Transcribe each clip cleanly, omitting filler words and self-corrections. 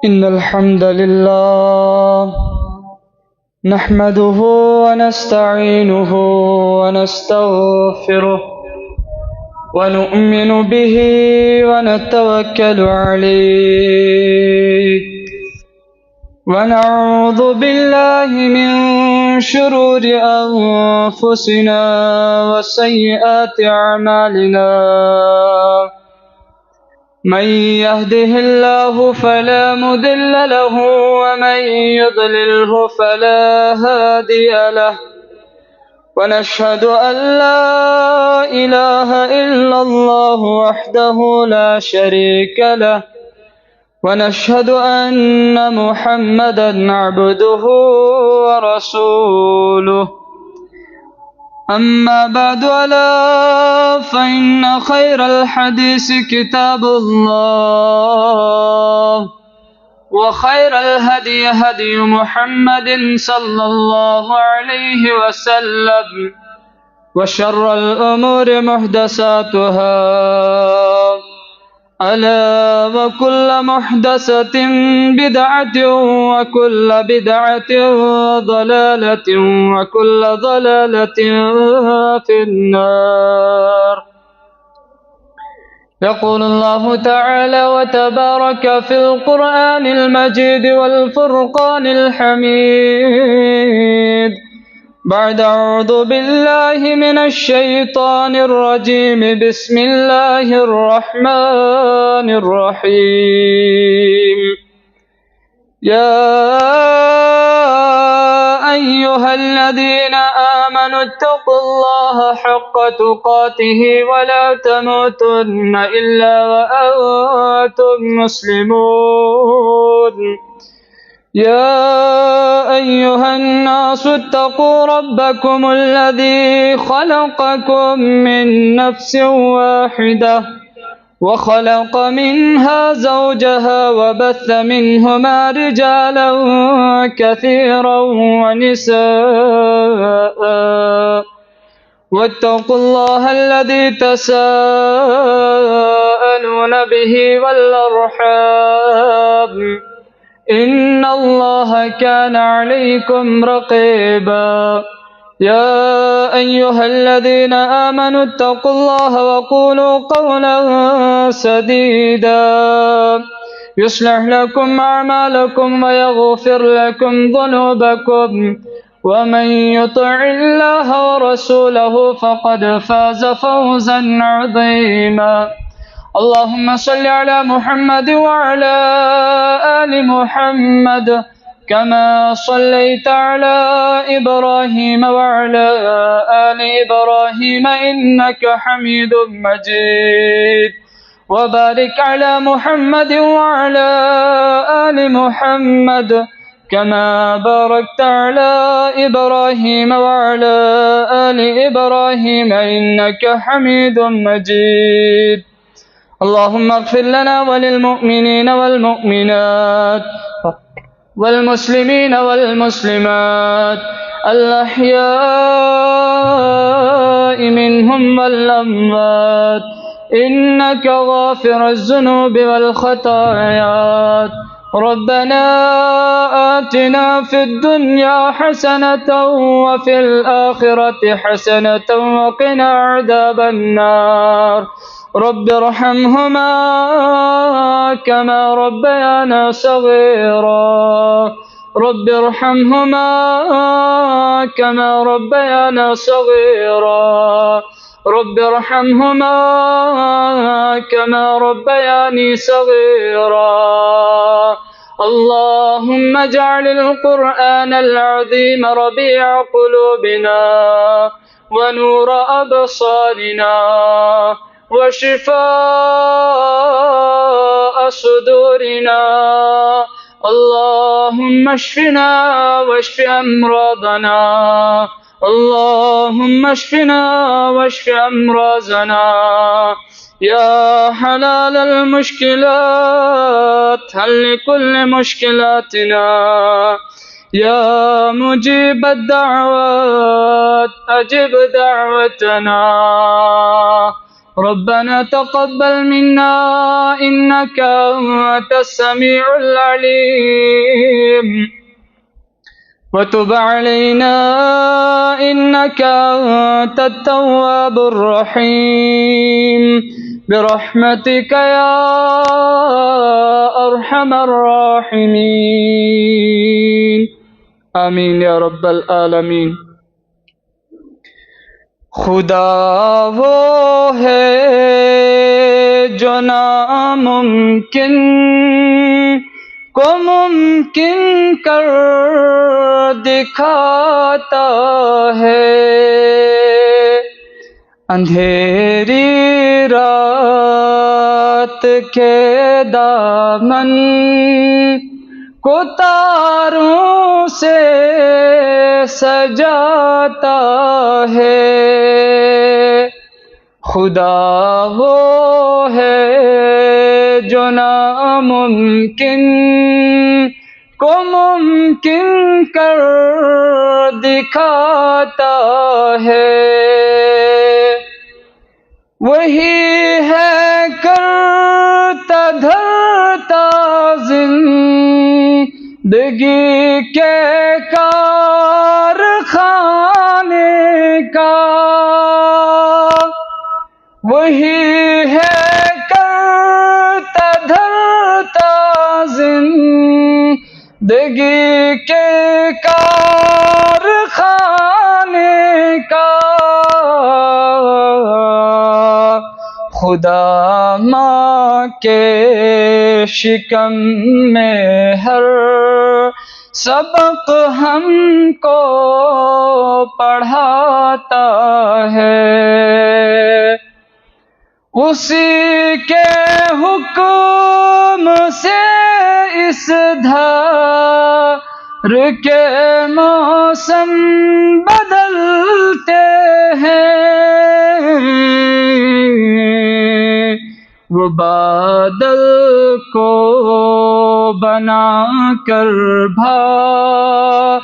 إن الحمد لله نحمده ونستعينه ونستغفره ونؤمن به ونتوكل عليه ونعوذ بالله من شرور أنفسنا وسيئات أعمالنا من يهده الله فلا مضل له ومن يضلله فلا هادي له ونشهد أن لا إله إلا الله وحده لا شريك له ونشهد أن محمدا عبده ورسوله أما بعد ألا فإن خير الحديث كتاب الله وخير الهدي هدي محمد صلى الله عليه وسلم وشر الأمور محدثاتها ألا وكل محدثة بدعة وكل بدعة ضلالة وكل ضلالة في النار. يقول الله تعالى وتبارك في القرآن المجيد والفرقان الحميد بعد أعوذ بالله من الشيطان الرجيم بسم الله الرحمن الرحيم. يا أيها الذين آمنوا اتقوا الله حق تقاته ولا تموتن إلا وأنتم مسلمون. يا أيها الناس اتقوا ربكم الذي خلقكم من نفس واحدة وخلق منها زوجها وبث منهما رجالا كثيرا ونساء واتقوا الله الذي تساءلون به والأرحام إن الله كان عليكم رقيبا. يا أيها الذين آمنوا اتقوا الله وقولوا قولا سديدا يصلح لكم أعمالكم ويغفر لكم ذنوبكم ومن يطع الله ورسوله فقد فاز فوزا عظيما. اللهم صل على محمد وعلى آل محمد كما صليت على إبراهيم وعلى آل إبراهيم إنك حميد مجيد وبارك على محمد وعلى آل محمد كما باركت على إبراهيم وعلى آل إبراهيم إنك حميد مجيد. اللهم اغفر لنا وللمؤمنين والمؤمنات والمسلمين والمسلمات الأحياء منهم والأموات إنك غافر الذنوب والخطايا. ربنا آتنا في الدنيا حسنة وفي الآخرة حسنة وقنا عذاب النار. رب ارحمهما كما ربيانا صغيرا. رب ارحمهما كما ربيانا صغيرا. رب ارحمهما كما ربياني صغيرا. اللهم اجعل القرآن العظيم ربيع قلوبنا ونور أبصارنا وشفاء صدورنا. اللهم اشفنا واشف أمراضنا. اللهم اشفنا واشف أمراضنا. يا حلال المشكلات حل لكل مشكلاتنا. يا مجيب الدعوات أجب دعوتنا. ربنا تقبل منا إنك أنت السميع العليم وتب علينا إنك أنت التواب الرحيم برحمتك يا أرحم الراحمين آمین یا رب العالمین۔ خدا وہ ہے جو ناممکن کو ممکن کر دکھاتا ہے، اندھیری رات کے دامن کو تاروں سے سجاتا ہے۔ خدا وہ ہے جو ناممکن کو ممکن کر دکھاتا ہے، وہی ہے کرتا دھرتا زندگی کے کارخانے کا، وہی ہے کرتا دھرتا زندگی کے کارخانے کا۔ خدا ماں کے شکم میں ہر سبق ہم کو پڑھاتا ہے، اسی کے حکم سے اس دھر کے موسم بدلتے ہیں، وہ بادل کو بنا کر بھاپ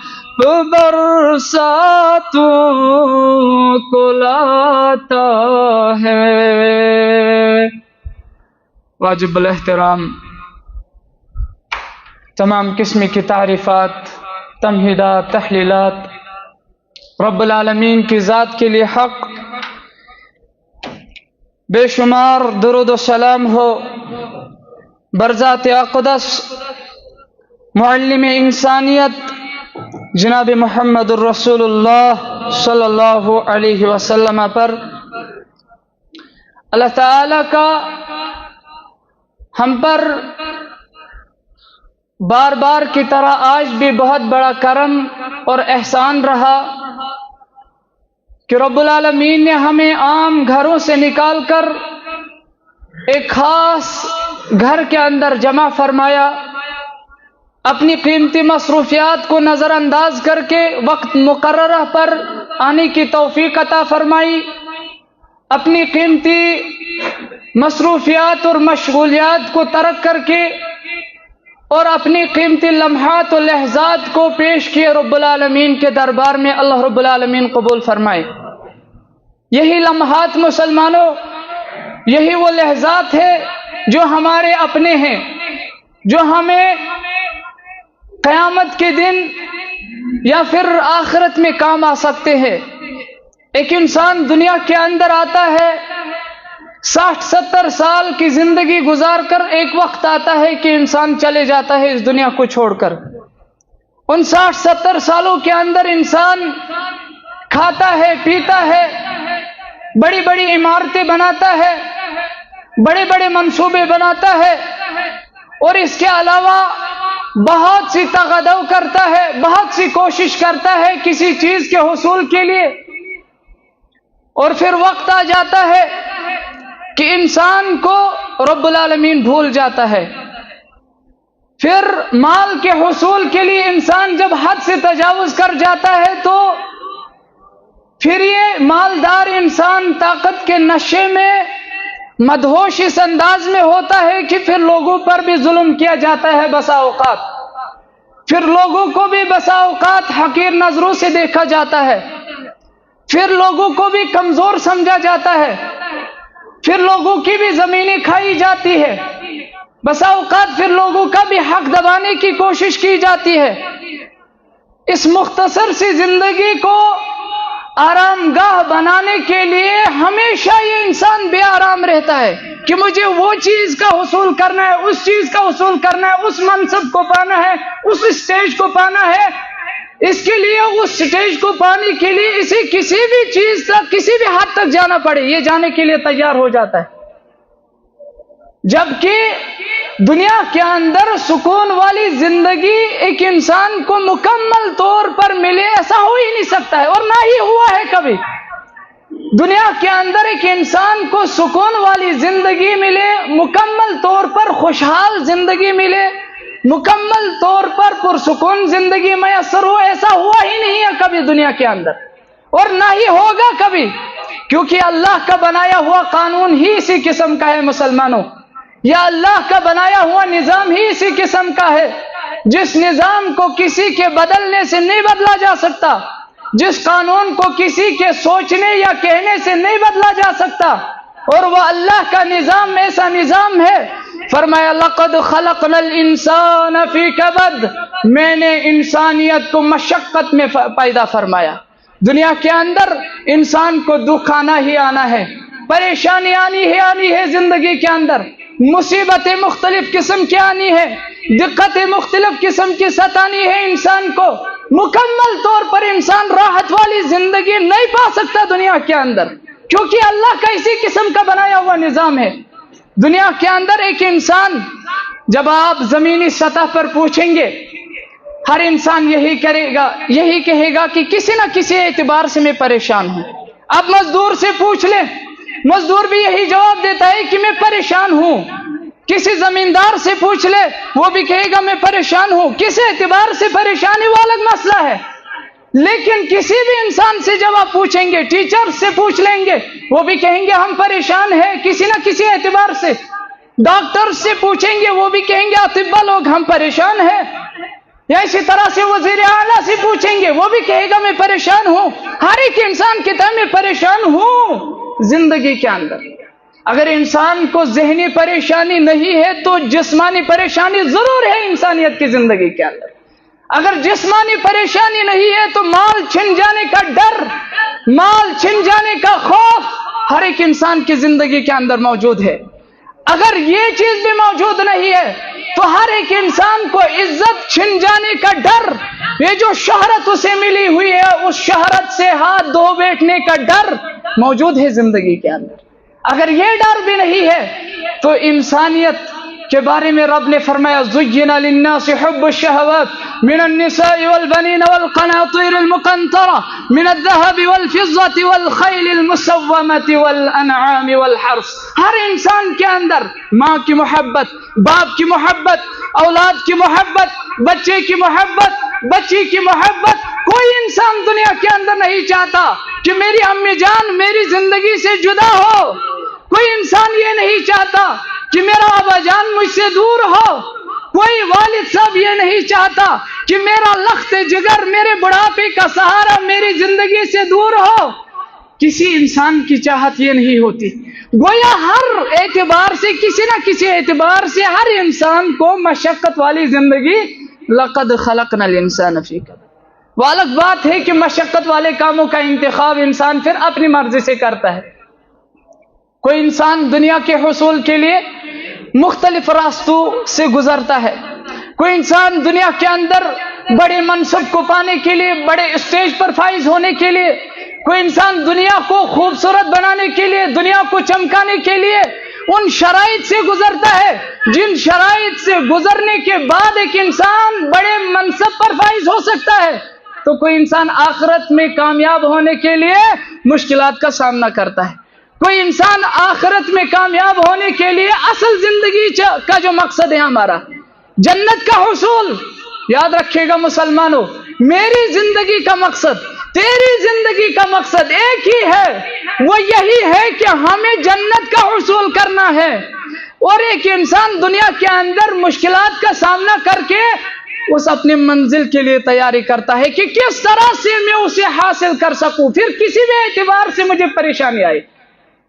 برساتوں کو لاتا ہے۔ واجب الاحترام تمام قسم کی تعریفات، تمہیدات، تحلیلات رب العالمین کی ذات کے لیے حق، بے شمار درود و سلام ہو برذات اقدس معلم انسانیت جناب محمد الرسول اللہ صلی اللہ علیہ وسلم پر۔ اللہ تعالیٰ کا ہم پر بار بار کی طرح آج بھی بہت بڑا کرم اور احسان رہا کہ رب العالمین نے ہمیں عام گھروں سے نکال کر ایک خاص گھر کے اندر جمع فرمایا، اپنی قیمتی مصروفیات کو نظر انداز کر کے وقت مقررہ پر آنے کی توفیق عطا فرمائی، اپنی قیمتی مصروفیات اور مشغولیات کو ترک کر کے اور اپنی قیمتی لمحات و لحظات کو پیش کیے رب العالمین کے دربار میں۔ اللہ رب العالمین قبول فرمائے۔ یہی لمحات مسلمانوں، یہی وہ لحظات ہیں جو ہمارے اپنے ہیں، جو ہمیں قیامت کے دن یا پھر آخرت میں کام آ سکتے ہیں۔ ایک انسان دنیا کے اندر آتا ہے، 60-70 سال کی زندگی گزار کر ایک وقت آتا ہے کہ انسان چلے جاتا ہے اس دنیا کو چھوڑ کر۔ ان 60-70 سالوں کے اندر انسان کھاتا ہے، پیتا ہے، بڑی بڑی عمارتیں بناتا ہے، بڑے بڑے منصوبے بناتا ہے، اور اس کے علاوہ بہت سی تغدو کرتا ہے، بہت سی کوشش کرتا ہے کسی چیز کے حصول کے لیے، اور پھر وقت آ جاتا ہے کہ انسان کو رب العالمین بھول جاتا ہے۔ پھر مال کے حصول کے لیے انسان جب حد سے تجاوز کر جاتا ہے تو پھر یہ مالدار انسان طاقت کے نشے میں مدہوش اس انداز میں ہوتا ہے کہ پھر لوگوں پر بھی ظلم کیا جاتا ہے بسا اوقات، پھر لوگوں کو بھی بسا اوقات حقیر نظروں سے دیکھا جاتا ہے، پھر لوگوں کو بھی کمزور سمجھا جاتا ہے، پھر لوگوں کی بھی زمینیں کھائی جاتی ہے، بسا اوقات پھر لوگوں کا بھی حق دبانے کی کوشش کی جاتی ہے۔ اس مختصر سی زندگی کو آرام گاہ بنانے کے لیے ہمیشہ یہ انسان بے آرام رہتا ہے کہ مجھے وہ چیز کا حصول کرنا ہے، اس چیز کا حصول کرنا ہے، اس منصب کو پانا ہے، اس اسٹیج کو پانا ہے۔ اس کے لیے اس سٹیج کو پانے کے لیے اسے کسی بھی چیز تک، کسی بھی حد تک جانا پڑے، یہ جانے کے لیے تیار ہو جاتا ہے۔ جبکہ دنیا کے اندر سکون والی زندگی ایک انسان کو مکمل طور پر ملے ایسا ہو ہی نہیں سکتا ہے، اور نہ ہی ہوا ہے کبھی۔ دنیا کے اندر ایک انسان کو سکون والی زندگی ملے، مکمل طور پر خوشحال زندگی ملے، مکمل طور پر پرسکون زندگی میسر ہو، ایسا ہوا ہی نہیں ہے کبھی دنیا کے اندر، اور نہ ہی ہوگا کبھی، کیونکہ اللہ کا بنایا ہوا قانون ہی اسی قسم کا ہے مسلمانوں۔ یا اللہ کا بنایا ہوا نظام ہی اسی قسم کا ہے، جس نظام کو کسی کے بدلنے سے نہیں بدلا جا سکتا، جس قانون کو کسی کے سوچنے یا کہنے سے نہیں بدلا جا سکتا، اور وہ اللہ کا نظام ایسا نظام ہے۔ فرمایا لقد خلقنا الانسان فی کبد، میں نے انسانیت کو مشقت میں پیدا فرمایا۔ دنیا کے اندر انسان کو دکھ آنا ہی آنا ہے، پریشانی آنی ہی آنی ہے، زندگی کے اندر مصیبتیں مختلف قسم کی آنی ہے، دقتیں مختلف قسم کی ستانی ہے انسان کو۔ مکمل طور پر انسان راحت والی زندگی نہیں پا سکتا دنیا کے اندر، کیونکہ اللہ کا اسی قسم کا بنایا ہوا نظام ہے۔ دنیا کے اندر ایک انسان، جب آپ زمینی سطح پر پوچھیں گے، ہر انسان یہی کہے گا کہ کسی نہ کسی اعتبار سے میں پریشان ہوں۔ اب مزدور سے پوچھ لیں، مزدور بھی یہی جواب دیتا ہے کہ میں پریشان ہوں۔ کسی زمیندار سے پوچھ لے، وہ بھی کہے گا میں پریشان ہوں۔ کس اعتبار سے پریشانی وہ الگ مسئلہ ہے، لیکن کسی بھی انسان سے جب آپ پوچھیں گے، ٹیچر سے پوچھ لیں گے، وہ بھی کہیں گے ہم پریشان ہیں کسی نہ کسی اعتبار سے۔ ڈاکٹر سے پوچھیں گے، وہ بھی کہیں گے اطباء لوگ ہم پریشان ہیں۔ یا اسی طرح سے وزیر اعلیٰ سے پوچھیں گے، وہ بھی کہے گا میں پریشان ہوں۔ ہر ایک انسان کہتا ہے میں پریشان ہوں زندگی کے اندر۔ اگر انسان کو ذہنی پریشانی نہیں ہے تو جسمانی پریشانی ضرور ہے انسانیت کی زندگی کے اندر۔ اگر جسمانی پریشانی نہیں ہے تو مال چھن جانے کا ڈر، مال چھن جانے کا خوف ہر ایک انسان کی زندگی کے اندر موجود ہے۔ اگر یہ چیز بھی موجود نہیں ہے تو ہر ایک انسان کو عزت چھن جانے کا ڈر، یہ جو شہرت اسے ملی ہوئی ہے اس شہرت سے ہاتھ دھو بیٹھنے کا ڈر موجود ہے زندگی کے اندر۔ اگر یہ ڈر بھی نہیں ہے تو انسانیت کے بارے میں رب نے فرمایا زُيِّنَ لِلنَّاسِ حُبُّ الشَّهَوَاتِ مِنَ النِّسَاءِ وَالْبَنِينَ وَالْقَنَاطِيرِ الْمُقَنطَرَةِ مِنَ الذَّهَبِ وَالْفِضَّةِ وَالْخَيْلِ الْمُسَوَّمَةِ وَالْأَنْعَامِ وَالْحَرْثِ۔ ہر انسان کے اندر ماں کی محبت، باپ کی محبت، اولاد کی محبت، بچے کی محبت، بچی کی محبت، کوئی انسان دنیا کے اندر نہیں چاہتا کہ میری امی جان میری زندگی سے جدا ہو۔ کوئی انسان یہ نہیں چاہتا کہ میرا ابا جان مجھ سے دور ہو۔ کوئی والد صاحب یہ نہیں چاہتا کہ میرا لخت جگر، میرے بڑھاپے کا سہارا میری زندگی سے دور ہو۔ کسی انسان کی چاہت یہ نہیں ہوتی۔ گویا ہر اعتبار سے، کسی نہ کسی اعتبار سے ہر انسان کو مشقت والی زندگی، لقد خلقنا الانسان فی کبد۔ وہ الگ بات ہے کہ مشقت والے کاموں کا انتخاب انسان پھر اپنی مرضی سے کرتا ہے۔ کوئی انسان دنیا کے حصول کے لیے مختلف راستوں سے گزرتا ہے۔ کوئی انسان دنیا کے اندر بڑے منصب کو پانے کے لیے، بڑے اسٹیج پر فائز ہونے کے لیے، کوئی انسان دنیا کو خوبصورت بنانے کے لیے، دنیا کو چمکانے کے لیے ان شرائط سے گزرتا ہے جن شرائط سے گزرنے کے بعد ایک انسان بڑے منصب پر فائز ہو سکتا ہے۔ تو کوئی انسان آخرت میں کامیاب ہونے کے لیے مشکلات کا سامنا کرتا ہے۔ کوئی انسان آخرت میں کامیاب ہونے کے لیے اصل زندگی کا جو مقصد ہے ہمارا جنت کا حصول، یاد رکھے گا مسلمانوں، میری زندگی کا مقصد، تیری زندگی کا مقصد ایک ہی ہے، وہ یہی ہے کہ ہمیں جنت کا حصول کرنا ہے۔ اور ایک انسان دنیا کے اندر مشکلات کا سامنا کر کے اس اپنے منزل کے لیے تیاری کرتا ہے کہ کس طرح سے میں اسے حاصل کر سکوں، پھر کسی بھی اعتبار سے مجھے پریشانی آئے،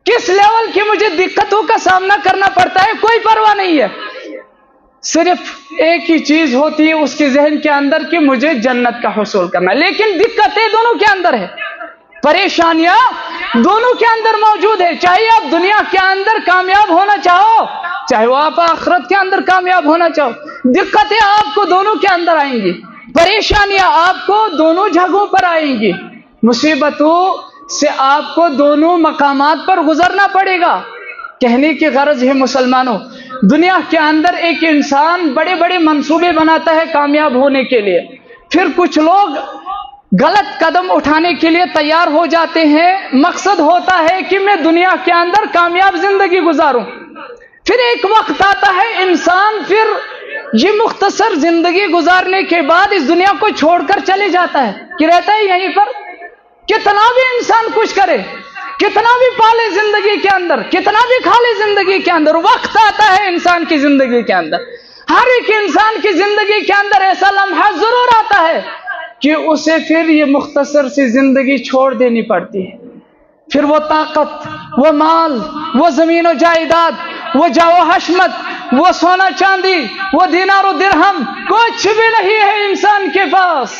کس لیول کی مجھے دقتوں کا سامنا کرنا پڑتا ہے کوئی پرواہ نہیں ہے، صرف ایک ہی چیز ہوتی ہے اس کے ذہن کے اندر کہ مجھے جنت کا حصول کرنا ہے، لیکن دقتیں دونوں کے اندر ہے، پریشانیاں دونوں کے اندر موجود ہے، چاہے آپ دنیا کے اندر کامیاب ہونا چاہو چاہے وہ آپ آخرت کے اندر کامیاب ہونا چاہو، دقتیں آپ کو دونوں کے اندر آئیں گی، پریشانیاں آپ کو دونوں جگہوں پر آئیں گی، مصیبتوں سے آپ کو دونوں مقامات پر گزرنا پڑے گا۔ کہنے کی غرض ہے مسلمانوں، دنیا کے اندر ایک انسان بڑے بڑے منصوبے بناتا ہے کامیاب ہونے کے لیے، پھر کچھ لوگ غلط قدم اٹھانے کے لیے تیار ہو جاتے ہیں، مقصد ہوتا ہے کہ میں دنیا کے اندر کامیاب زندگی گزاروں، پھر ایک وقت آتا ہے انسان پھر یہ مختصر زندگی گزارنے کے بعد اس دنیا کو چھوڑ کر چلے جاتا ہے کہ رہتا ہے یہیں پر، کتنا بھی انسان کچھ کرے، کتنا بھی پالے زندگی کے اندر، کتنا بھی کھالے زندگی کے اندر، وقت آتا ہے انسان کی زندگی کے اندر، ہر ایک انسان کی زندگی کے اندر ایسا لمحہ ضرور آتا ہے کہ اسے پھر یہ مختصر سی زندگی چھوڑ دینی پڑتی ہے، پھر وہ طاقت، وہ مال، وہ زمین و جائیداد، وہ جاہ و حشمت، وہ سونا چاندی، وہ دینار و درہم، کچھ بھی نہیں ہے انسان کے پاس،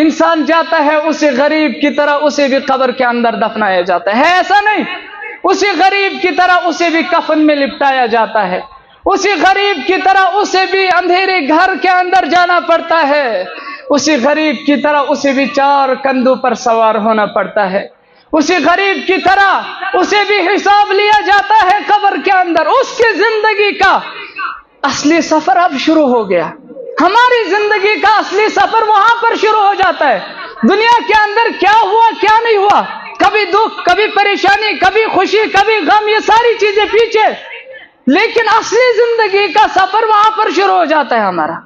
انسان جاتا ہے اسے غریب کی طرح اسے بھی قبر کے اندر دفنایا جاتا ہے ایسا نہیں، اسی غریب کی طرح اسے بھی کفن میں لپٹایا جاتا ہے، اسی غریب کی طرح اسے بھی اندھیرے گھر کے اندر جانا پڑتا ہے، اسی غریب کی طرح اسے بھی 4 کندھوں پر سوار ہونا پڑتا ہے، اسی غریب کی طرح اسے بھی حساب لیا جاتا ہے قبر کے اندر، اس کی زندگی کا اصلی سفر اب شروع ہو گیا، ہماری زندگی کا اصلی سفر وہاں پر شروع ہو جاتا ہے، دنیا کے اندر کیا ہوا کیا نہیں ہوا، کبھی دکھ، کبھی پریشانی، کبھی خوشی، کبھی غم، یہ ساری چیزیں پیچھے، لیکن اصلی زندگی کا سفر وہاں پر شروع ہو جاتا ہے ہمارا،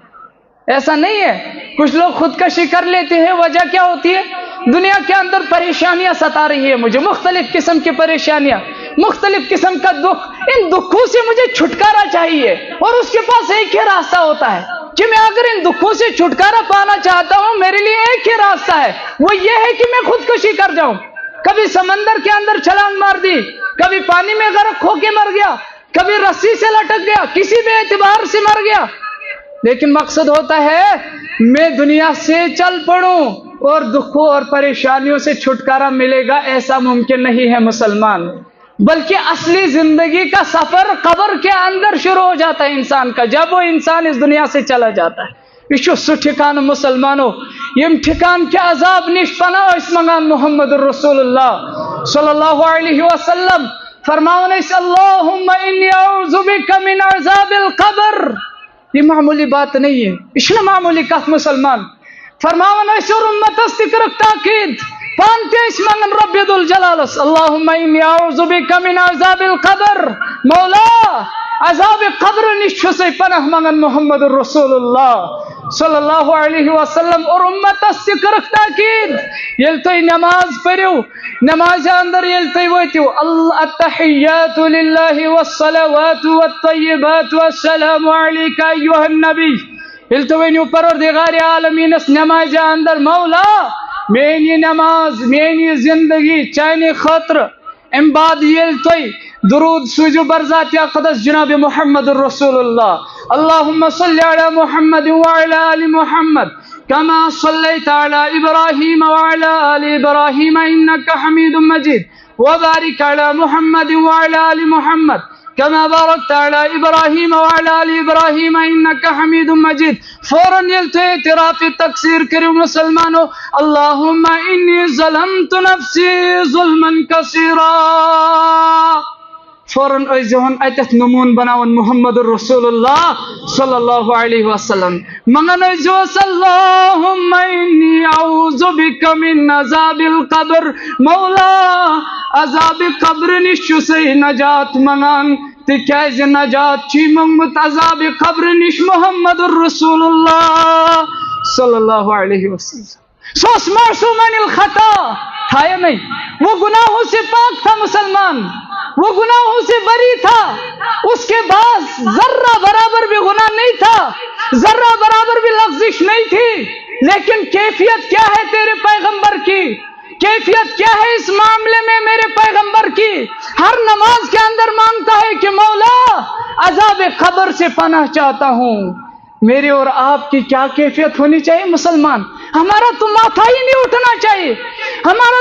ایسا نہیں ہے، کچھ لوگ خودکشی کر لیتے ہیں، وجہ کیا ہوتی ہے، دنیا کے اندر پریشانیاں ستا رہی ہے مجھے، مختلف قسم کی پریشانیاں، مختلف قسم کا دکھ، ان دکھوں سے مجھے چھٹکارا چاہیے، اور اس کے پاس ایک ہی راستہ ہوتا ہے کہ میں اگر ان دکھوں سے چھٹکارا پانا چاہتا ہوں، میرے لیے ایک ہی راستہ ہے، وہ یہ ہے کہ میں خودکشی کر جاؤں، کبھی سمندر کے اندر چھلانگ مار دی، کبھی پانی میں غرق ہو کے مر گیا، کبھی رسی سے لٹک گیا، کسی بھی اعتبار سے مر گیا، لیکن مقصد ہوتا ہے میں دنیا سے چل پڑوں اور دکھوں اور پریشانیوں سے چھٹکارا ملے گا، ایسا ممکن نہیں ہے مسلمان، بلکہ اصلی زندگی کا سفر قبر کے اندر شروع ہو جاتا ہے انسان کا، جب وہ انسان اس دنیا سے چلا جاتا ہے، یہ سو ٹھکان مسلمانوں، یم ٹھکان کے عذاب نش پناہ اس منگان محمد الرسول اللہ صلی اللہ علیہ وسلم فرماؤن اس اللہم انی اعوذ بک من عذاب القبر، یہ معمولی بات نہیں ہے، اس نے معمولی کہت مسلمان فرماؤن اس اور امت استقرق تاکید پانتے اس منگن رب ذل جلالس اللہم انی اعوذ بک من عذاب القبر، مولا عذاب قبر نشو سے پناہ منگن محمد الرسول اللہ صلی اللہ علیہ وسلم، اور امت استقرق تاکید یلتوی نماز پڑھو، نماز اندر یلتوی ویتو التحیات للہ والصلوات والطیبات والسلام علیکہ ایوہ النبی، یلتوی نیو پروردگار عالمین اس نماز اندر مولا میری نماز میری زندگی چاہنے خاطر ام بعد یلتوی درود سوجو برذات اقدس جناب محمد الرسول اللہ، اللہم صلی علی محمد وعلی آل محمد کما صلیت علی ابراہیم وعلی آل ابراہیم انکا حمید مجید، وبارک علی محمد وعلی آل محمد کما بارکت علی ابراہیم وعلی آل ابراہیم انکا حمید مجید، فوراً یلتے اعتراف تقصیر کرو مسلمانوں، اللہم انی ظلمت نفسی ظلما کثیرا، فوراً ایزہن ایتت نمون بناون محمد الرسول اللہ صلی اللہ علیہ وسلم منگن ایزوس اللہم انی اعوذ بک من عذاب القبر، مولا عذاب قبر نشو سے نجات منگان، تکیز نجات چی منگمت عذاب قبر نش محمد الرسول اللہ صلی اللہ علیہ وسلم، سوس معصوم عن الخطا تھا یا نہیں، وہ گناہوں سے پاک تھا مسلمان، وہ گناہوں سے بری تھا، اس کے پاس ذرہ برابر بھی گناہ نہیں تھا، ذرہ برابر بھی لغزش نہیں تھی، لیکن کیفیت کیا ہے تیرے پیغمبر کی، کیفیت کیا ہے اس معاملے میں میرے پیغمبر کی؟ ہر نماز کے اندر مانگتا ہے کہ مولا عذاب قبر سے پناہ چاہتا ہوں۔ میرے اور آپ کی کیا کیفیت ہونی چاہیے مسلمان؟ ہمارا تو ماتھا ہی نہیں اٹھنا چاہیے، ہماری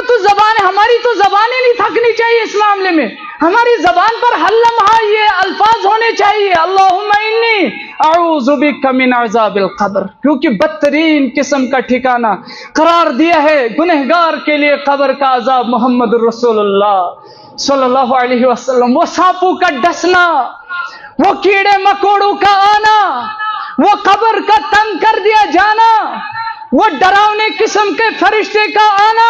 تو زبانیں نہیں تھکنی چاہیے اس معاملے میں۔ ہماری زبان پر ہر لمحہ یہ الفاظ ہونے چاہیے، اللہم انی اعوذ بک من عذاب القبر، کیونکہ بدترین قسم کا ٹھکانہ قرار دیا ہے گنہگار کے لیے قبر کا عذاب۔ محمد الرسول اللہ صلی اللہ علیہ وسلم، وہ سانپوں کا ڈسنا، وہ کیڑے مکوڑوں کا آنا، وہ قبر کا تنگ کر دیا جانا، وہ ڈراؤنے قسم کے فرشتے کا آنا،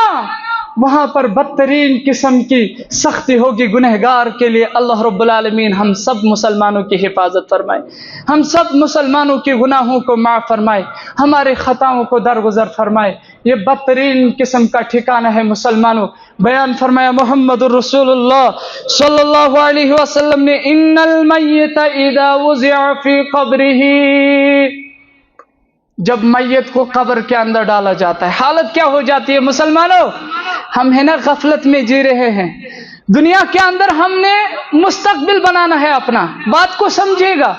وہاں پر بدترین قسم کی سختی ہوگی گنہگار کے لیے۔ اللہ رب العالمین ہم سب مسلمانوں کی حفاظت فرمائے، ہم سب مسلمانوں کی گناہوں کو معاف فرمائے، ہمارے خطاؤں کو درگزر فرمائے۔ یہ بدترین قسم کا ٹھکانہ ہے مسلمانوں۔ بیان فرمایا محمد الرسول اللہ صلی اللہ علیہ وسلم نے، ان المیت اذا وضع فی قبرہ، جب میت کو قبر کے اندر ڈالا جاتا ہے حالت کیا ہو جاتی ہے مسلمانوں؟ ہم ہے نا غفلت میں جی رہے ہیں، دنیا کے اندر ہم نے مستقبل بنانا ہے اپنا، بات کو سمجھے گا،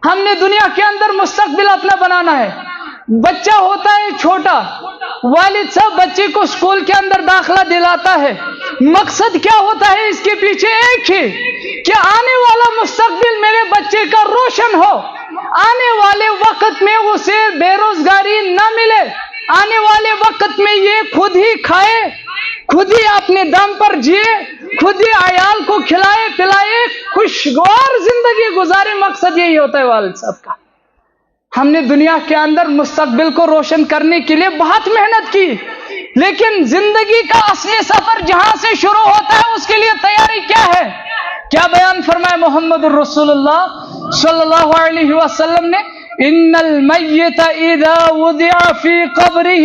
ہم نے دنیا کے اندر مستقبل اپنا بنانا ہے۔ بچہ ہوتا ہے چھوٹا، والد صاحب بچے کو اسکول کے اندر داخلہ دلاتا ہے، مقصد کیا ہوتا ہے اس کے پیچھے؟ ایک ہی کہ آنے والا مستقبل میرے بچے کا روشن ہو، آنے والے وقت میں اسے بے روزگاری نہ ملے، آنے والے وقت میں یہ خود ہی کھائے، خود ہی اپنے دم پر جیے، خود ہی عیال کو کھلائے پلائے، خوشگوار زندگی گزارے۔ مقصد یہی ہوتا ہے والد صاحب کا۔ ہم نے دنیا کے اندر مستقبل کو روشن کرنے کے لیے بہت محنت کی، لیکن زندگی کا اصلی سفر جہاں سے شروع ہوتا ہے اس کے لیے تیاری کیا ہے؟ کیا بیان فرمایا محمد الرسول اللہ صلی اللہ علیہ وسلم نے، ان المیت اذا وضع فی قبرہ،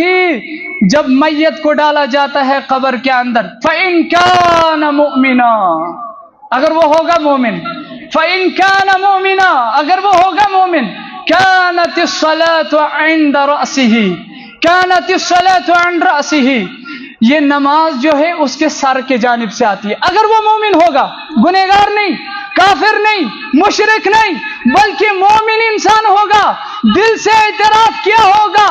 جب میت کو ڈالا جاتا ہے قبر کے اندر، فإن کان مؤمنا، اگر وہ ہوگا مومن، فإن کان مؤمنا، اگر وہ ہوگا مومن، كانت الصلاة عند رأسه، كانت الصلاة عند رأسه، یہ نماز جو ہے اس کے سر کے جانب سے آتی ہے۔ اگر وہ مومن ہوگا، گنہگار نہیں، کافر نہیں، مشرک نہیں، بلکہ مومن انسان ہوگا، دل سے اعتراف کیا ہوگا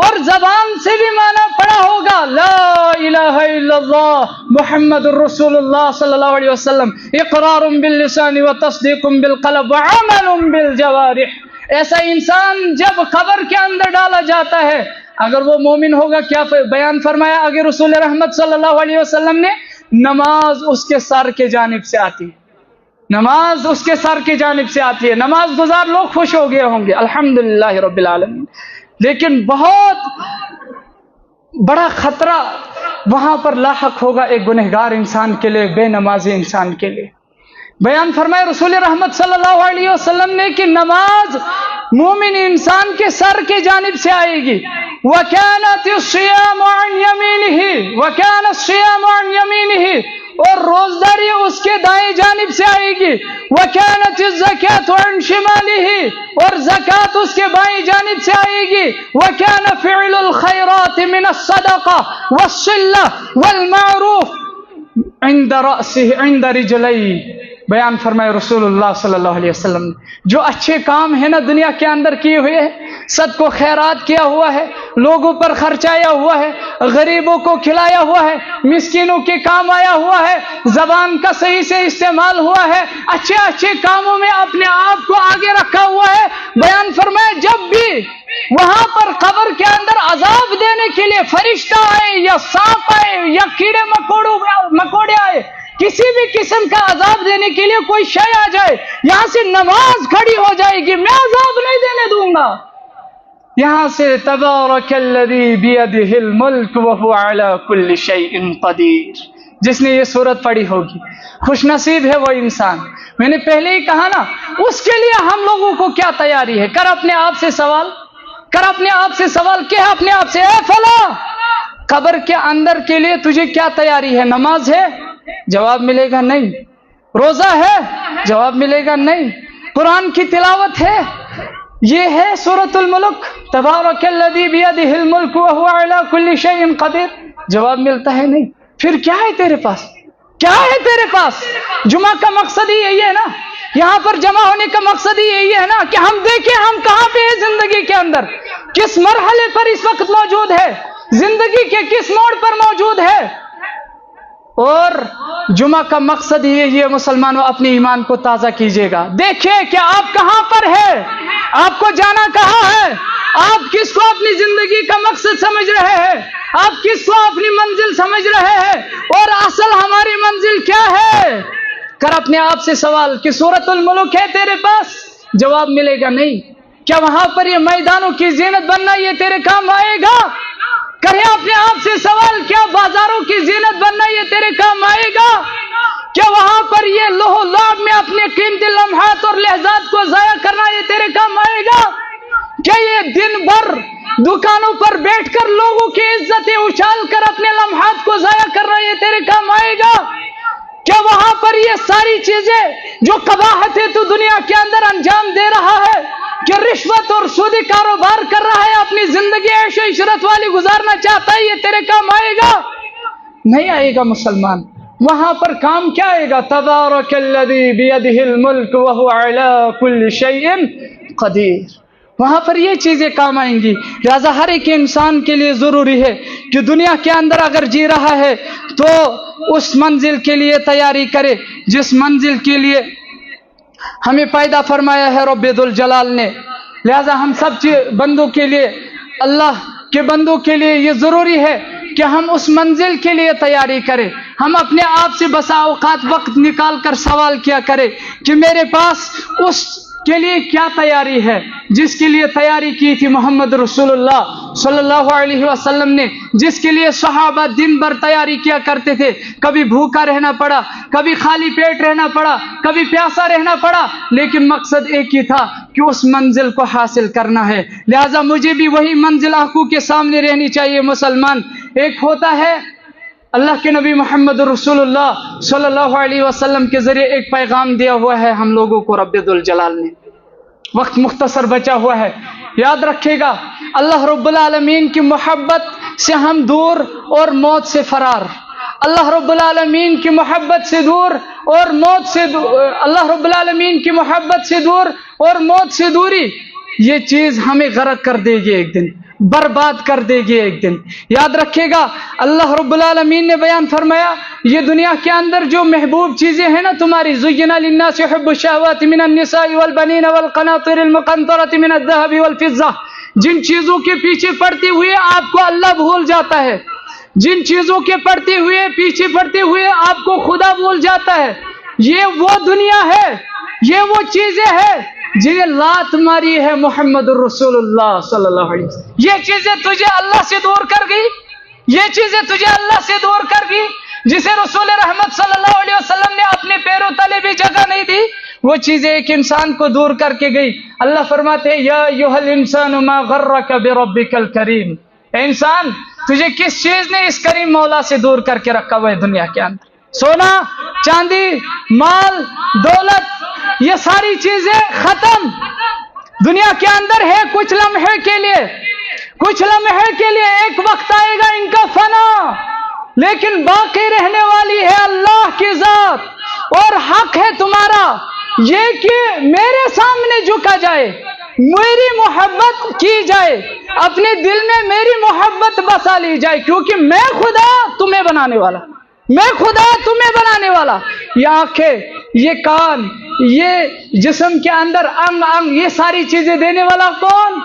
اور زبان سے بھی معنی پڑا ہوگا، لا الہ الا اللہ محمد الرسول اللہ صلی اللہ علیہ وسلم، اقرار باللسان وتصدیق بالقلب وعمل بالجوارح۔ ایسا انسان جب قبر کے اندر ڈالا جاتا ہے، اگر وہ مومن ہوگا، کیا بیان فرمایا آگے رسول رحمت صلی اللہ علیہ وسلم نے؟ نماز اس کے سر کے جانب سے آتی ہے، نماز اس کے سر کی جانب سے آتی ہے۔ نماز گزار لوگ خوش ہو گئے ہوں گے، الحمدللہ رب العالمین، لیکن بہت بڑا خطرہ وہاں پر لاحق ہوگا ایک گنہگار انسان کے لیے، بے نمازی انسان کے لیے۔ بیان فرمائے رسول رحمت صلی اللہ علیہ وسلم نے کہ نماز مومن انسان کے سر کے جانب سے آئے گی، وَكَانَتِ الصِّيَامُ عَنْ يَمِينِهِ، وَكَانَ الصِّيَامُ عَنْ يَمِينِهِ، اور روزداری اس کے دائیں جانب سے آئے گی، وَكَانَتِ الزَّكَاةُ عَنْ شِمَالِهِ، اور زکوٰۃ اس کے بائیں جانب سے آئے گی، وَكَانَ فِعْلُ الْخَيْرَاتِ مِنَ الصَّدَقَةِ وَالصِّلَّةِ وَالْمَعْرُوفِ عِنْدَ رَأْسِهِ عِنْدَ رِجْلَيْهِ۔ بیان فرمائے رسول اللہ صلی اللہ علیہ وسلم، جو اچھے کام ہیں نا دنیا کے اندر کیے ہوئے ہیں، صدقہ و خیرات کیا ہوا ہے، لوگوں پر خرچایا ہوا ہے، غریبوں کو کھلایا ہوا ہے، مسکینوں کے کام آیا ہوا ہے، زبان کا صحیح سے استعمال ہوا ہے، اچھے اچھے کاموں میں اپنے آپ کو آگے رکھا ہوا ہے۔ بیان فرمائے جب بھی وہاں پر قبر کے اندر عذاب دینے کے لیے فرشتہ آئے یا سانپ آئے یا کیڑے مکوڑے آئے، کسی بھی قسم کا عذاب دینے کے لیے کوئی شے آ جائے، یہاں سے نماز کھڑی ہو جائے گی، میں عذاب نہیں دینے دوں گا۔ یہاں سے تبارک الذی بیدہ الملک وہو علی کل شیء قدیر، جس نے یہ سورت پڑھی ہوگی خوش نصیب ہے وہ انسان۔ میں نے پہلے ہی کہا نا، اس کے لیے ہم لوگوں کو کیا تیاری ہے؟ کر اپنے آپ سے سوال، کر اپنے آپ سے سوال، کہ اپنے آپ سے، اے فلاں، قبر کے اندر کے لیے تجھے کیا تیاری ہے؟ نماز ہے؟ جواب ملے گا نہیں۔ روزہ ہے؟ جواب ملے گا نہیں۔ قرآن کی تلاوت ہے؟ یہ ہے سورۃ الملک، تبارک الذی بیدہ الملک وہو علی کل شیء قدیر۔ جواب ملتا ہے نہیں. پھر کیا ہے تیرے پاس؟ کیا ہے تیرے پاس؟ جمعہ کا مقصد ہی یہی ہے نا, یہاں پر جمع ہونے کا مقصد ہی یہی ہے نا کہ ہم دیکھیں ہم کہاں پہ ہیں زندگی کے اندر, کس مرحلے پر اس وقت موجود ہے, زندگی کے کس موڑ پر موجود ہے. اور جمعہ کا مقصد ہی یہی ہے مسلمانوں, اپنے ایمان کو تازہ کیجیے گا, دیکھیں کہ آپ کہاں پر ہے, آپ کو جانا کہاں ہے, آپ کس کو اپنی زندگی کا مقصد سمجھ رہے ہیں, آپ کس کو اپنی منزل سمجھ رہے ہیں, اور اصل ہماری منزل کیا ہے. کر اپنے آپ سے سوال کہ سورۃ الملک ہے تیرے پاس, جواب ملے گا نہیں. کیا وہاں پر یہ میدانوں کی زینت بننا یہ تیرے کام آئے گا؟ کریں اپنے آپ سے سوال, کیا بازاروں کی زینت بننا یہ تیرے کام آئے گا؟ کیا وہاں پر یہ لوح و لعب میں اپنے قیمتی لمحات اور لحظات کو ضائع کرنا یہ تیرے کام آئے گا؟ کیا یہ دن بھر دکانوں پر بیٹھ کر لوگوں کی عزتیں اچھال کر اپنے لمحات کو ضائع کرنا یہ تیرے کام آئے گا؟ کیا وہاں پر یہ ساری چیزیں جو قباحت ہے تو دنیا کے اندر انجام دے رہا ہے, کہ رشوت اور سودی کاروبار کر رہا ہے, اپنی زندگی عیش و عشرت والی گزارنا چاہتا ہے, یہ تیرے کام آئے گا؟ نہیں آئے گا مسلمان. وہاں پر کام کیا آئے گا؟ تبارک الذی بیدہ الملک وہو علی کل شیء قدیر. وہاں پر یہ چیزیں کام آئیں گی. لہذا ہر ایک انسان کے لیے ضروری ہے کہ دنیا کے اندر اگر جی رہا ہے تو اس منزل کے لیے تیاری کرے جس منزل کے لیے ہمیں پیدا فرمایا ہے رب ذوالجلال نے. لہذا ہم سب بندوں کے لیے, اللہ کے بندوں کے لیے یہ ضروری ہے کہ ہم اس منزل کے لیے تیاری کریں. ہم اپنے آپ سے بسا اوقات وقت نکال کر سوال کیا کریں کہ میرے پاس اس کے لیے کیا تیاری ہے جس کے لیے تیاری کی تھی محمد رسول اللہ صلی اللہ علیہ وسلم نے, جس کے لیے صحابہ دن بھر تیاری کیا کرتے تھے. کبھی بھوکا رہنا پڑا, کبھی خالی پیٹ رہنا پڑا, کبھی پیاسا رہنا پڑا, لیکن مقصد ایک ہی تھا کہ اس منزل کو حاصل کرنا ہے. لہذا مجھے بھی وہی منزل آنکھوں کے سامنے رہنی چاہیے مسلمان. ایک ہوتا ہے اللہ کے نبی محمد رسول اللہ صلی اللہ علیہ وسلم کے ذریعے ایک پیغام دیا ہوا ہے ہم لوگوں کو رب ذوالجلال نے. وقت مختصر بچا ہوا ہے, یاد رکھے گا اللہ رب العالمین کی محبت سے ہم دور اور موت سے فرار. اللہ رب العالمین کی محبت سے دور اور موت سے اللہ رب العالمین کی محبت سے دور اور موت سے دوری, یہ چیز ہمیں غرق کر دے گی ایک دن, برباد کر دے گی ایک دن. یاد رکھے گا اللہ رب العالمین نے بیان فرمایا یہ دنیا کے اندر جو محبوب چیزیں ہیں نا تمہاری, زُيِّنَ لِلنَّاسِ حُبُّ الشَّهَوَاتِ مِنَ النِّسَاءِ وَالْبَنِينَ وَالْقَنَاطِرِ الْمُقَنطَرَةِ مِنَ الذَّهَبِ وَالْفِضَّةِ, جن چیزوں کے پیچھے پڑتے ہوئے آپ کو اللہ بھول جاتا ہے, جن چیزوں کے پڑتے ہوئے پیچھے پڑتے ہوئے آپ کو خدا بھول جاتا ہے, یہ وہ دنیا ہے, یہ وہ چیزیں ہیں جنہیں لات ماری ہے محمد الرسول اللہ صلی اللہ علیہ وسلم. یہ چیزیں تجھے اللہ سے دور کر گئی, یہ چیزیں تجھے اللہ سے دور کر گئی جسے رسول رحمت صلی اللہ علیہ وسلم نے اپنے پیروں تلے بھی جگہ نہیں دی. وہ چیزیں ایک انسان کو دور کر کے گئی. اللہ فرماتے ہیں یا ایھا الانسان ما غرک بربک الکریم, اے انسان تجھے کس چیز نے اس کریم مولا سے دور کر کے رکھا ہوا ہے دنیا کے اندر؟ سونا چاندی مال دولت یہ ساری چیزیں ختم دنیا کے اندر ہے کچھ لمحے کے لیے, کچھ لمحے کے لیے. ایک وقت آئے گا ان کا فنا, لیکن باقی رہنے والی ہے اللہ کی ذات. اور حق ہے تمہارا یہ کہ میرے سامنے جھکا جائے, میری محبت کی جائے, اپنے دل میں میری محبت بسا لی جائے, کیونکہ میں خدا تمہیں بنانے والا, میں خدا تمہیں بنانے والا. یہ آنکھیں, یہ کان, یہ جسم کے اندر انگ انگ, یہ ساری چیزیں دینے والا کون؟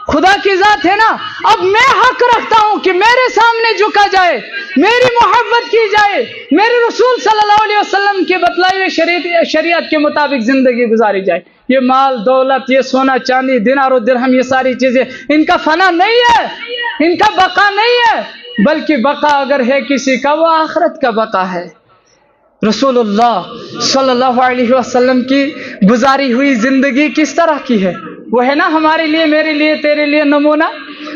خدا کی ذات ہے نا. اب میں حق رکھتا ہوں کہ میرے سامنے جھکا جائے, میری محبت کی جائے, میرے رسول صلی اللہ علیہ وسلم کے بتلائے ہوئے شریعت کے مطابق زندگی گزاری جائے. یہ مال دولت, یہ سونا چاندی دینار و درہم, یہ ساری چیزیں ان کا فنا نہیں ہے, ان کا بقا نہیں ہے, بلکہ بقا اگر ہے کسی کا وہ آخرت کا بقا ہے. رسول اللہ صلی اللہ علیہ وسلم کی گزاری ہوئی زندگی کس طرح کی ہے؟ وہ ہے نا ہمارے لیے, میرے لیے, تیرے لیے نمونہ.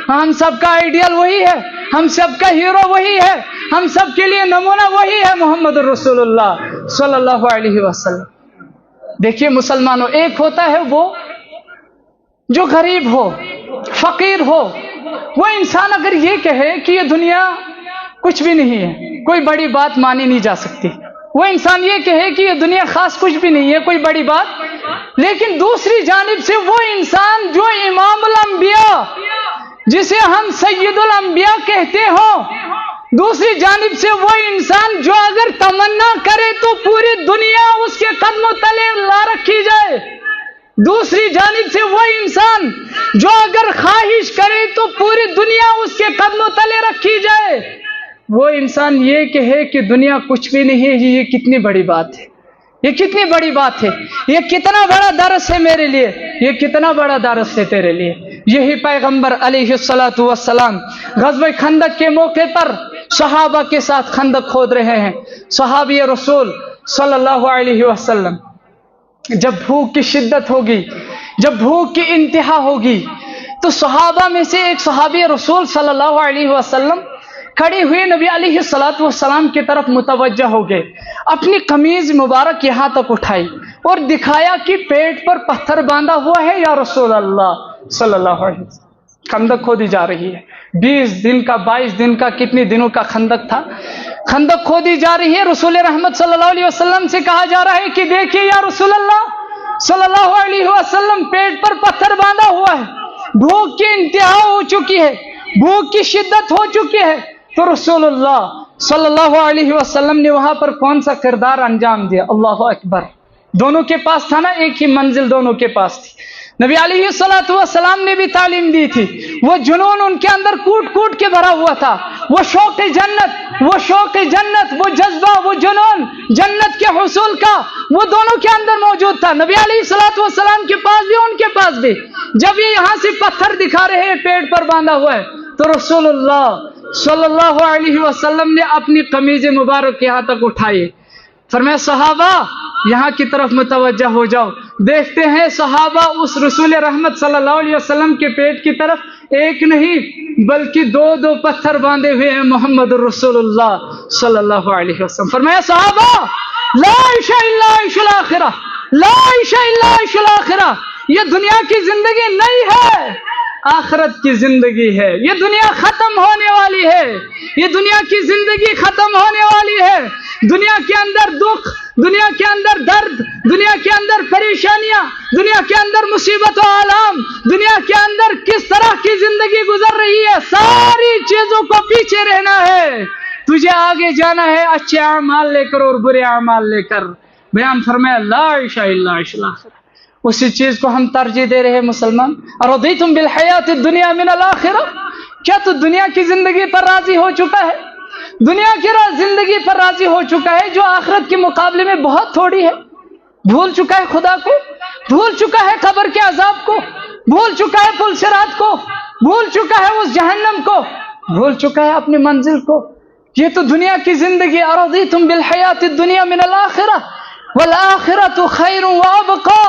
ہم سب کا آئیڈیل وہی ہے, ہم سب کا ہیرو وہی ہے, ہم سب کے لیے نمونہ وہی ہے محمد رسول اللہ صلی اللہ علیہ وسلم. دیکھیے مسلمانوں, ایک ہوتا ہے وہ جو غریب ہو, فقیر ہو, وہ انسان اگر یہ کہے کہ یہ دنیا کچھ بھی نہیں ہے، کوئی بڑی بات مانی نہیں جا سکتی۔ وہ انسان یہ کہے کہ یہ دنیا خاص کچھ بھی نہیں ہے، کوئی بڑی بات، لیکن دوسری جانب سے وہ انسان جو امام الانبیاء، جسے ہم سید الانبیاء کہتے ہوں، دوسری جانب سے وہ انسان جو اگر تمنا کرے تو پوری دنیا اس کے قدموں تلے لا رکھی جائے، دوسری جانب سے وہ انسان جو اگر خواہش کرے تو پوری دنیا اس کے قدموں تلے رکھی جائے، وہ انسان یہ کہے کہ دنیا کچھ بھی نہیں ہے، یہ کتنی بڑی بات ہے، یہ کتنی بڑی بات ہے، یہ کتنا بڑا درس ہے میرے لیے، یہ کتنا بڑا درس ہے تیرے لیے۔ یہی پیغمبر علیہ الصلاۃ والسلام غزوہ خندق کے موقع پر صحابہ کے ساتھ خندق کھود رہے ہیں۔ صحابی رسول صلی اللہ علیہ وسلم جب بھوک کی شدت ہوگی، جب بھوک کی انتہا ہوگی، تو صحابہ میں سے ایک صحابی رسول صلی اللہ علیہ وسلم کھڑے ہوئے نبی علیہ الصلاۃ والسلام کی طرف متوجہ ہو گئے، اپنی قمیض مبارک یہاں تک اٹھائی اور دکھایا کہ پیٹ پر پتھر باندھا ہوا ہے یا رسول اللہ صلی اللہ علیہ وسلم۔ خندق کھودی جا رہی ہے، 20 دن کا 22 دن کا کتنی دنوں کا خندق تھا، خندق کھودی جا رہی ہے۔ رسول رحمت صلی اللہ علیہ وسلم سے کہا جا رہا ہے کہ دیکھیے یا رسول اللہ صلی اللہ علیہ وسلم، پیٹ پر پتھر باندھا ہوا ہے، بھوک کی انتہا ہو چکی ہے، بھوک کی شدت ہو چکی ہے۔ تو رسول اللہ صلی اللہ علیہ وسلم نے وہاں پر کون سا کردار انجام دیا؟ اللہ اکبر! دونوں کے پاس تھا نا، ایک ہی منزل دونوں کے پاس تھی۔ نبی علیہ الصلوۃ والسلام نے بھی تعلیم دی تھی، وہ جنون ان کے اندر کوٹ کوٹ کے بھرا ہوا تھا، وہ شوق جنت، وہ شوق جنت، وہ جذبہ، وہ جنون جنت کے حصول کا، وہ دونوں کے اندر موجود تھا، نبی علیہ الصلوۃ والسلام کے پاس بھی ان کے پاس بھی۔ جب یہ یہاں سے پتھر دکھا رہے ہیں پیٹ پر باندھا ہوا ہے، تو رسول اللہ صلی اللہ علیہ وسلم نے اپنی قمیض مبارک یہاں تک اٹھائی، فرمایا صحابہ یہاں کی طرف متوجہ ہو جاؤ۔ دیکھتے ہیں صحابہ اس رسول رحمت صلی اللہ علیہ وسلم کے پیٹ کی طرف ایک نہیں بلکہ دو پتھر باندھے ہوئے ہیں محمد الرسول اللہ صلی اللہ علیہ وسلم۔ فرمایا صحابہ لا عیش الا عیش الاخرہ، لا عیش الا عیش الاخرہ، یہ دنیا کی زندگی نہیں ہے، آخرت کی زندگی ہے، یہ دنیا ختم ہونے والی ہے، یہ دنیا کی زندگی ختم ہونے والی ہے۔ دنیا کے اندر دکھ، دنیا کے اندر درد، دنیا کے اندر پریشانیاں، دنیا کے اندر مصیبت و آلام، دنیا کے اندر کس طرح کی زندگی گزر رہی ہے، ساری چیزوں کو پیچھے رہنا ہے، تجھے آگے جانا ہے اچھے اعمال لے کر اور برے اعمال لے کر۔ بیان فرمایا لا عیش الا عیش الاخرہ، اسی چیز کو ہم ترجیح دے رہے ہیں مسلمان۔ ارضیتم بالحیات الدنیا من الاخرہ، کیا تو دنیا کی زندگی پر راضی ہو چکا ہے؟ دنیا کی زندگی پر راضی ہو چکا ہے جو آخرت کے مقابلے میں بہت تھوڑی ہے؟ بھول چکا ہے خدا کو، بھول چکا ہے قبر کے عذاب کو، بھول چکا ہے پل صراط کو، بھول چکا ہے اس جہنم کو، بھول چکا ہے اپنی منزل کو۔ یہ تو دنیا کی زندگی، ارضیتم بالحیات الدنیا من الاخرہ والآخرۃ خیر وابقی،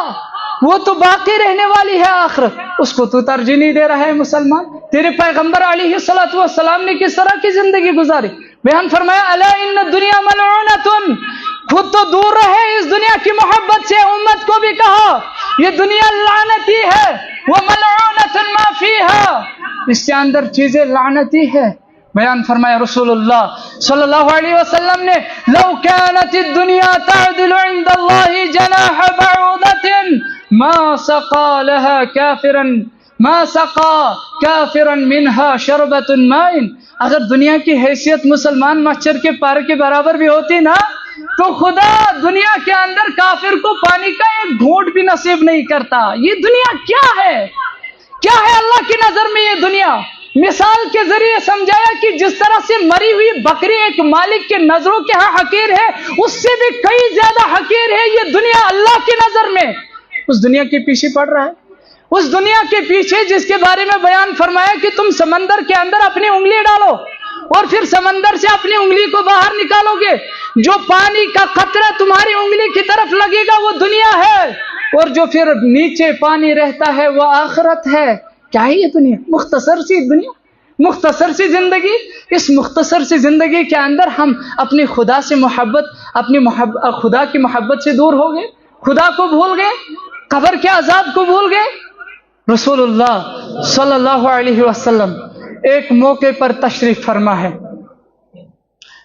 وہ تو باقی رہنے والی ہے آخرت، اس کو تو ترجیح نہیں دے رہا ہے مسلمان۔ تیرے پیغمبر علیہ الصلوۃ والسلام نے کس طرح کی زندگی گزاری؟ بیان فرمایا الا ان الدنیا ملعونۃ، خود تو دور رہے اس دنیا کی محبت سے، امت کو بھی کہا یہ دنیا لعنتی ہے، وملعونۃ ما فیہا، اس کے اندر چیزیں لعنتی ہے۔ بیان فرمایا رسول اللہ صلی اللہ علیہ وسلم نے لو كانت الدنيا تعدل عند الله جناح بعوضة ما سقى لها كافرا ما سقى كافرا منها شربة ماء، اگر دنیا کی حیثیت مسلمان مچھر کے پر کے برابر بھی ہوتی نا تو خدا دنیا کے اندر کافر کو پانی کا ایک گھونٹ بھی نصیب نہیں کرتا۔ یہ دنیا کیا ہے، کیا ہے اللہ کی نظر میں یہ دنیا؟ مثال کے ذریعے سمجھایا کہ جس طرح سے مری ہوئی بکری ایک مالک کے نظروں کے ہاں حقیر ہے، اس سے بھی کئی زیادہ حقیر ہے یہ دنیا اللہ کی نظر میں۔ اس دنیا کے پیچھے پڑ رہا ہے، اس دنیا کے پیچھے جس کے بارے میں بیان فرمایا کہ تم سمندر کے اندر اپنی انگلی ڈالو اور پھر سمندر سے اپنی انگلی کو باہر نکالو گے، جو پانی کا قطرہ تمہاری انگلی کی طرف لگے گا وہ دنیا ہے، اور جو پھر نیچے پانی رہتا ہے وہ آخرت ہے۔ کیا ہے یہ دنیا؟ مختصر سی دنیا، مختصر سی زندگی۔ اس مختصر سی زندگی کے اندر ہم اپنی خدا سے محبت، اپنی خدا کی محبت سے دور ہو گئے، خدا کو بھول گئے، قبر کے عذاب کو بھول گئے۔ رسول اللہ صلی اللہ علیہ وسلم ایک موقع پر تشریف فرما ہے،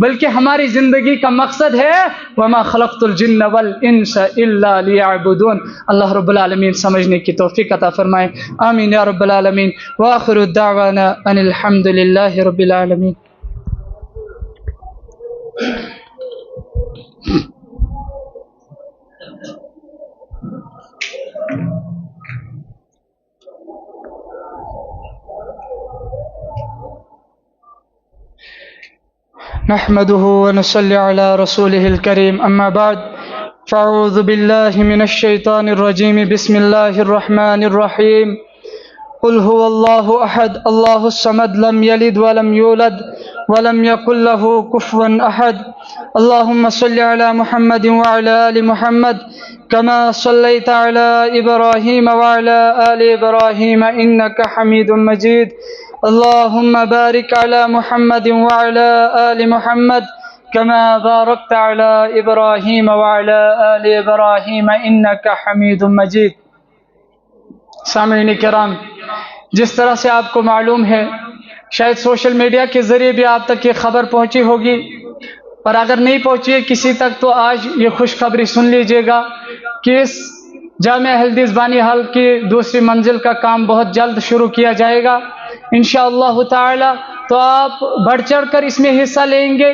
بلکہ ہماری زندگی کا مقصد ہے وما خلقت الجن والانس الا لیعبدون۔ اللہ رب العالمین سمجھنے کی توفیق عطا فرمائے، آمین یا رب العالمین۔ وآخر الدعوانا ان الحمد للہ رب العالمین۔ نحمده ونصلي على رسوله الكريم، أما بعد، فأعوذ بالله من الشيطان الرجيم، بسم الله الرحمن الرحيم، قل هو الله أحد الله الصمد لم يلد ولم يولد ولم يكن له كفوا أحد، اللهم صل على محمد وعلى آل محمد كما صليت على إبراهيم وعلى آل إبراهيم إنك حميد مجيد، اللهم بارك على محمد وعلى آل محمد كما باركت على إبراهيم وعلى آل إبراهيم إنك حميد مجيد۔ سامعین کرام، جس طرح سے آپ کو معلوم ہے، شاید سوشل میڈیا کے ذریعے بھی آپ تک یہ خبر پہنچی ہوگی، اور اگر نہیں پہنچی ہے کسی تک تو آج یہ خوشخبری سن لیجئے گا کہ اس جامعہ اہل حدیث بانی ہال کی دوسری منزل کا کام بہت جلد شروع کیا جائے گا انشاءاللہ تعالی۔ تو آپ بڑھ چڑھ کر اس میں حصہ لیں گے،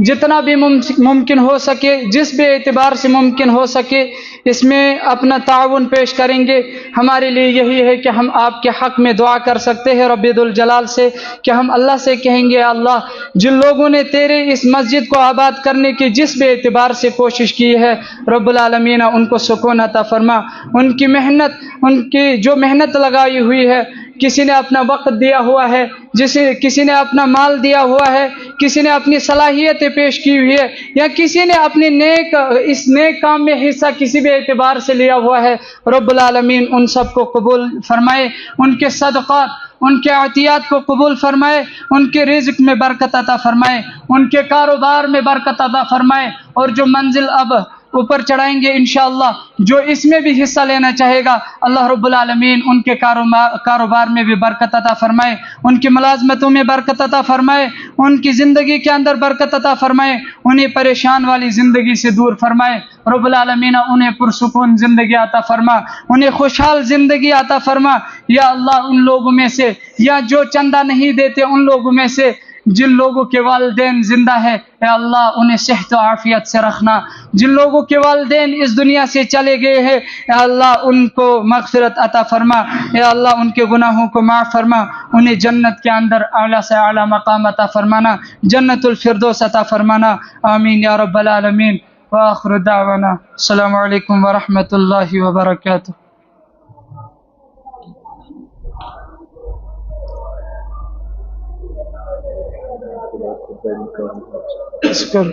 جتنا بھی ممکن ہو سکے، جس بھی اعتبار سے ممکن ہو سکے اس میں اپنا تعاون پیش کریں گے۔ ہمارے لیے یہی ہے کہ ہم آپ کے حق میں دعا کر سکتے ہیں رب ذوالجلال سے، کہ ہم اللہ سے کہیں گے اللہ جن لوگوں نے تیرے اس مسجد کو آباد کرنے کی جس بھی اعتبار سے کوشش کی ہے رب العالمین ان کو سکون عطا فرما، ان کی محنت، ان کی جو محنت لگائی ہوئی ہے، کسی نے اپنا وقت دیا ہوا ہے، کسی نے اپنا مال دیا ہوا ہے، کسی نے اپنی صلاحیتیں پیش کی ہوئی ہے، یا کسی نے اپنے اس نیک کام میں حصہ کسی بھی اعتبار سے لیا ہوا ہے، رب العالمین ان سب کو قبول فرمائے، ان کے صدقات، ان کے عطیات کو قبول فرمائے، ان کے رزق میں برکت عطا فرمائے، ان کے کاروبار میں برکت عطا فرمائے، اور جو منزل اب اوپر چڑھائیں گے انشاءاللہ، جو اس میں بھی حصہ لینا چاہے گا اللہ رب العالمین ان کے کاروبار میں بھی برکت عطا فرمائے، ان کی ملازمتوں میں برکت عطا فرمائے، ان کی زندگی کے اندر برکت عطا فرمائے، انہیں پریشان والی زندگی سے دور فرمائے، رب العالمین انہیں پرسکون زندگی عطا فرما، انہیں خوشحال زندگی عطا فرما، یا اللہ ان لوگوں میں سے، یا جو چندہ نہیں دیتے ان لوگوں میں سے جن لوگوں کے والدین زندہ ہے، اے اللہ انہیں صحت و عافیت سے رکھنا، جن لوگوں کے والدین اس دنیا سے چلے گئے ہیں اے اللہ ان کو مغفرت عطا فرما، اے اللہ ان کے گناہوں کو معاف فرما، انہیں جنت کے اندر اعلیٰ سے اعلیٰ مقام عطا فرمانا، جنت الفردوس عطا فرمانا، آمین یا رب العالمین۔ وآخر دعوانا السلام علیکم ورحمۃ اللہ وبرکاتہ۔ شکر